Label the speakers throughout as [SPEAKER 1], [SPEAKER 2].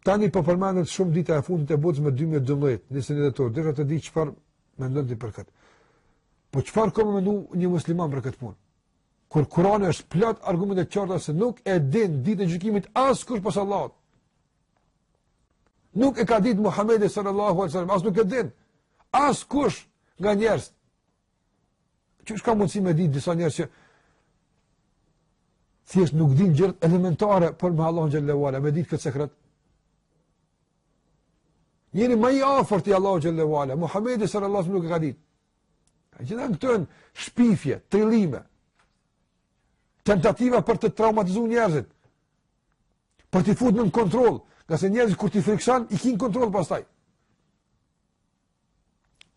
[SPEAKER 1] Tani po përmendet shumë dita e fundit e botës me 2012, nisën dhjetor, desha të di çfarë mendon ti për këtë. Po çfarë ka mendu një musliman për këtë punë? Kur Kurani është plot argumente të qarta se nuk e din ditën e gjykimit askush pas Allahut. Nuk e ka ditë Muhamedi sallallahu alaihi wasallam, as nuk e din askush nga njerëz. Çu ka mundësi me ditë disa njerëz që thjesht nuk din gjëra elementare për me Allahun xhallahu ala, me ditë këtë sekret. Njëri më i afërt i Allahut xhallahu ala, Muhamedi sallallahu alaihi wasallam nuk e ka ditë. Gjithë këto janë shpifje, trillime, tentativa për të traumatizuar njerëzit, për t'i futur në kontroll, nga se njerëzit kur t'i frikson i kin kontroll pastaj.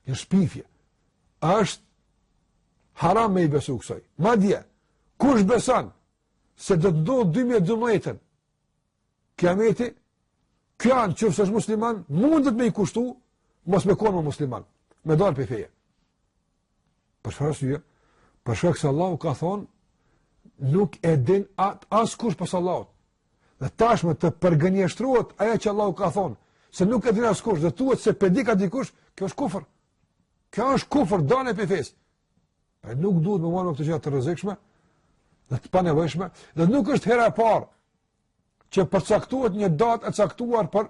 [SPEAKER 1] Një shpifje. Është haram me i besu kësaj. Madje, kush beson se do të ndodhë 2012-ën, kiameti, kjo anë që është musliman, mundet me i kushtu, mos me konë më musliman, me dalë për feje. Për shfarë arsye? Për shkak se Allahu ka thonë, nuk e din askush pas Allahut. Dhe tashmë të përgënjeshtrohet ajo që Allahu ka thonë, se nuk e din askush, dhe thuhet se pedi ka dikush, kjo është kufër. Kjo është kufër, dalë për fesë. Pra nuk duhet me marrë këtë gjë të rrezikshme, dhe të panevojshme, dhe nuk është hera e parë që përcaktohet një datë e caktuar për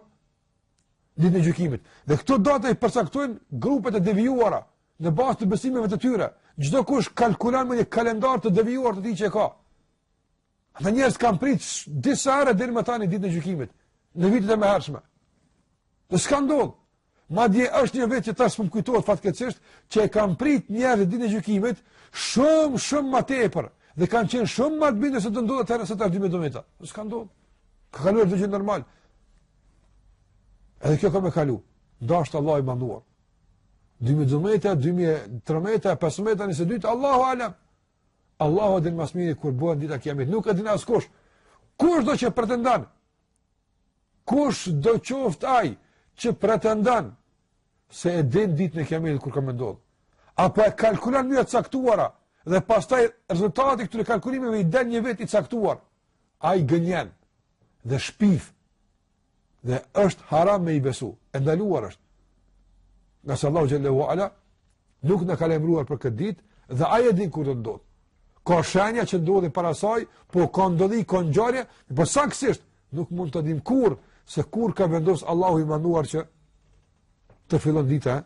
[SPEAKER 1] ditën e gjykimit. Dhe këto datë i përcaktojnë grupet e devijuara në bazë të besimeve të tyre. Çdo kush kalkulon me një kalendar të devijuar të tij që e ka. Ata njerëz kanë prit disa herë deri më tani ditën e gjykimit, në vitet e mëhershme. Dhe s'ka ndodhur. Madje është një vit që tash më kujtohet fatkeqësisht që e kanë prit njerëzit ditën e gjykimit shumë më tepër dhe kanë qenë shumë më të bindur se do ndodhet herë se tash 2012. S'ka ndodhur. Ka kaluar të gjë normal. Edhe kjo ka me kalu. Dashur Allah i manduar. 2012, 2013, 2015, 22, Allahu alam. Allahu din më së miri kur bëhet dita e kiametit. Nuk e din askush. Kush do që pretendon? Kush do qoftë ai që pretendon se e din ditën e kiametit kur ka më ndodhur? Apo e kalkulon mënyra të caktuara dhe pastaj rezultati i këtyre kalkulimeve i del një vit i caktuar. Ai gënjen dhe shpif dhe është haram me i besu. E ndaluar është. Nga se Allahu xhallahu ala nuk na ka lajmëruar për këtë ditë dhe ai e din kur do të ndodhë. Ka shenja që ndodhin para saj, po ka ndodhi, ka ngjarje, por saktësisht nuk mund të dim kur, se kur ka vendosur Allahu i manduar që të fillon dita